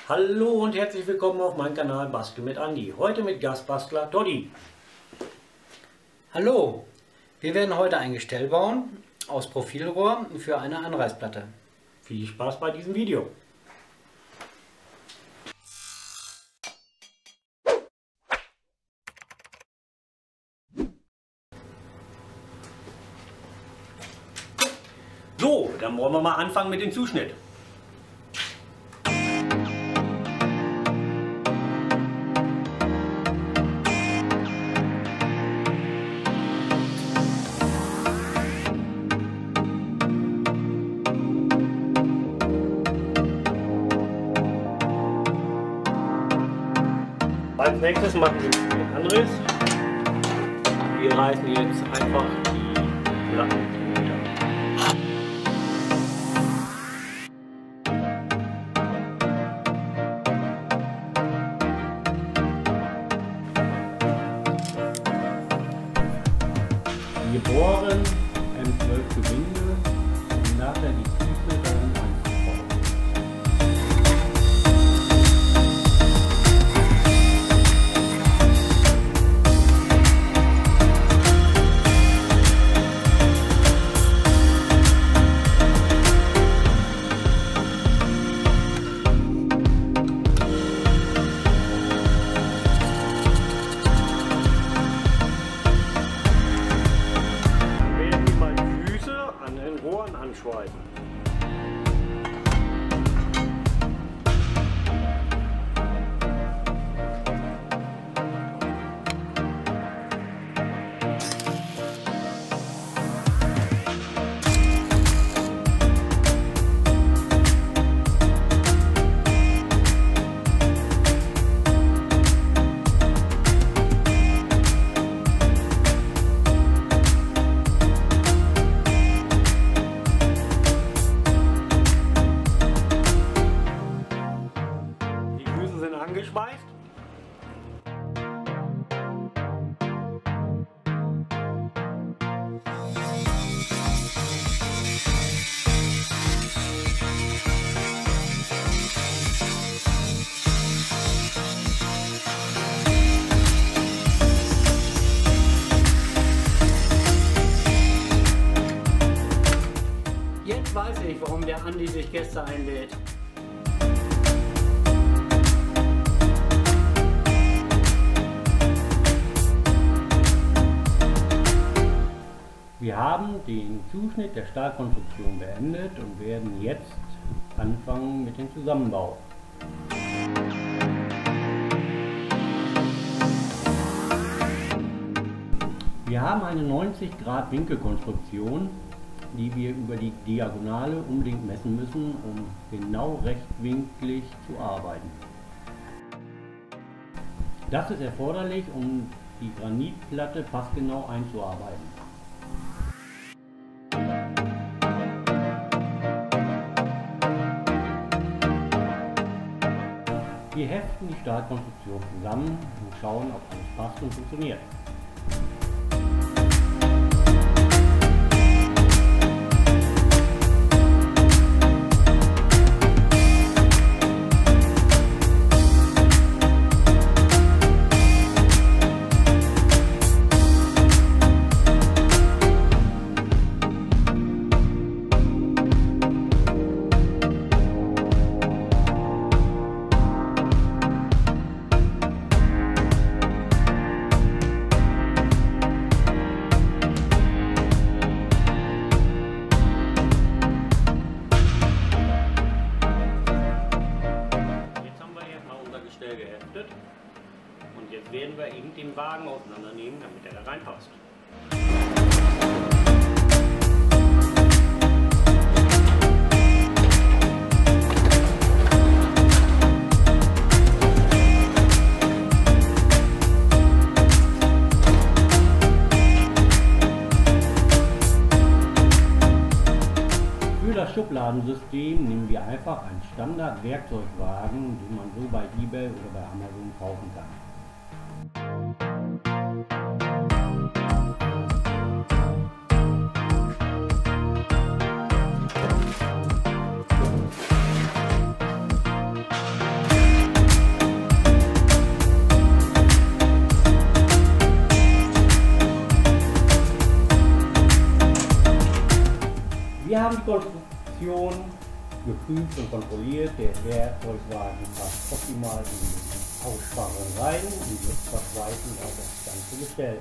Hallo und herzlich willkommen auf meinem Kanal Bastel mit Andy. Heute mit Gastbastler Toddy. Hallo, wir werden heute ein Gestell bauen aus Profilrohr für eine Anreißplatte. Viel Spaß bei diesem Video. So, dann wollen wir mal anfangen mit dem Zuschnitt. Als nächstes machen wir den Anriss. Wir reißen jetzt einfach die Platten runter. Wir bohren M12 Gewinde und nachher die Tiefe darin einzubauen. Anschweißen. Angeschweißt. Jetzt weiß ich, warum der Andi sich Gäste einlädt. Wir haben den Zuschnitt der Stahlkonstruktion beendet und werden jetzt anfangen mit dem Zusammenbau. Wir haben eine 90 Grad Winkelkonstruktion, die wir über die Diagonale unbedingt messen müssen, um genau rechtwinklig zu arbeiten. Das ist erforderlich, um die Granitplatte passgenau einzuarbeiten. Wir heften die Stahlkonstruktion zusammen und schauen, ob alles passt und funktioniert. Geheftet. Und jetzt werden wir eben den Wagen auseinandernehmen, damit er da reinpasst. Für das Schubladensystem nehmen wir einfach einen Standard-Werkzeugwagen, den man so bei eBay oder bei Amazon kaufen kann. Konstruktion geprüft und kontrolliert. Der Werkzeugwagen passt optimal in die Aussparung rein und wird verschweißend auf das ganze Gestell.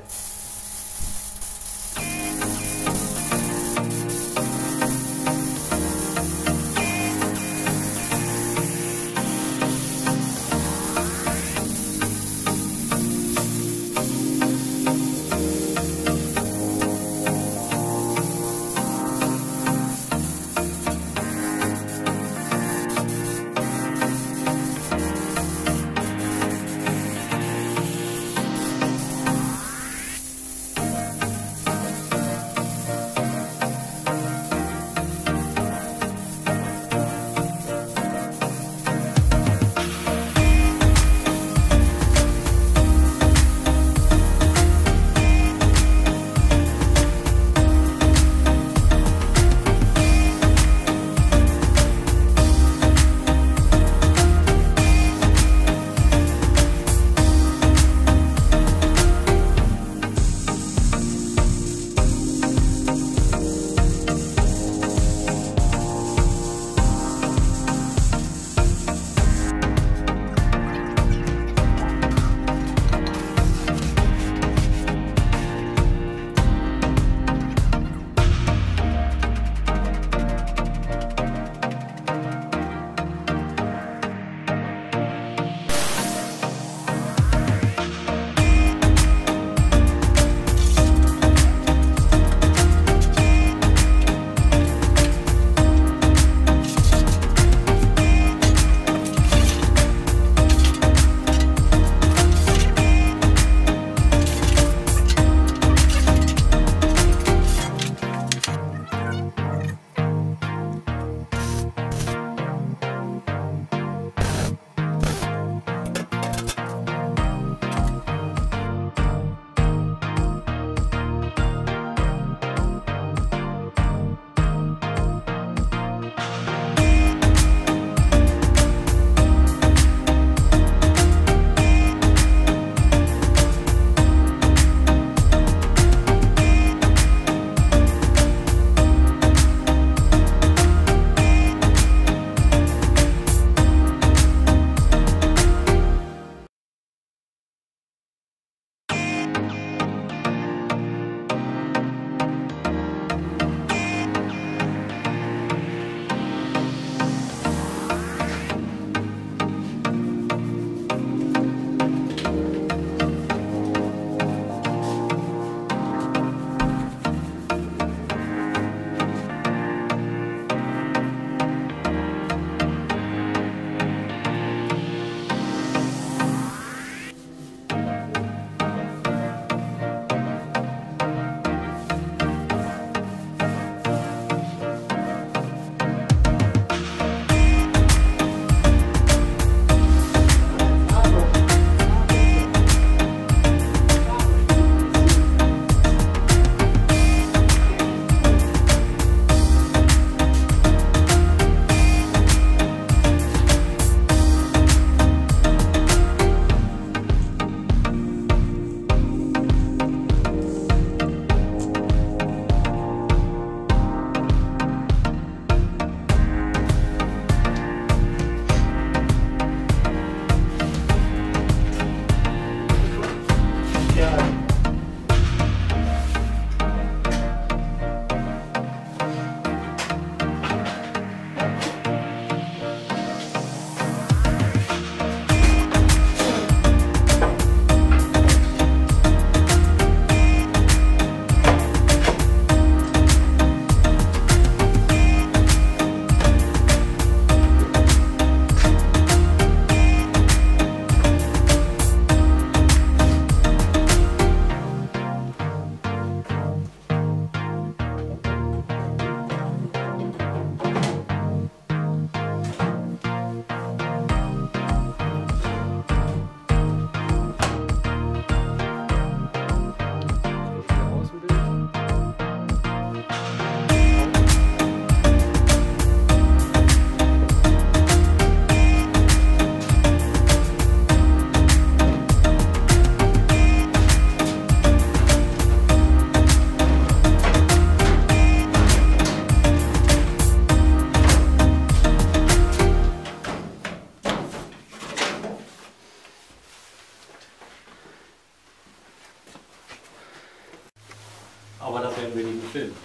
gefilmt.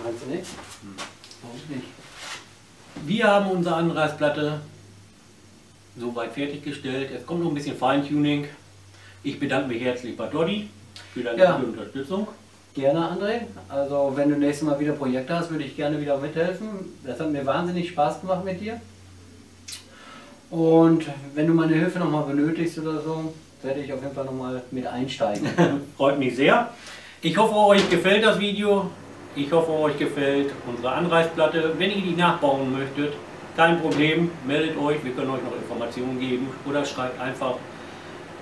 Meinst du nicht? Warum nicht? Wir haben unsere Anreißplatte soweit fertiggestellt. Jetzt kommt noch ein bisschen Feintuning. Ich bedanke mich herzlich bei Doddy für deine gute Unterstützung. Gerne, André. Also wenn du nächstes Mal wieder Projekte hast, würde ich gerne wieder mithelfen. Das hat mir wahnsinnig Spaß gemacht mit dir. Und wenn du meine Hilfe nochmal benötigst oder so, werde ich auf jeden Fall nochmal mit einsteigen. Freut mich sehr. Ich hoffe, euch gefällt das Video. Ich hoffe, euch gefällt unsere Anreißplatte. Wenn ihr die nachbauen möchtet, kein Problem, meldet euch. Wir können euch noch Informationen geben. Oder schreibt einfach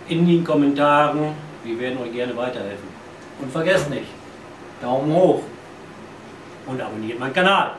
in den Kommentaren. Wir werden euch gerne weiterhelfen. Und vergesst nicht, Daumen hoch Und abonniert meinen Kanal.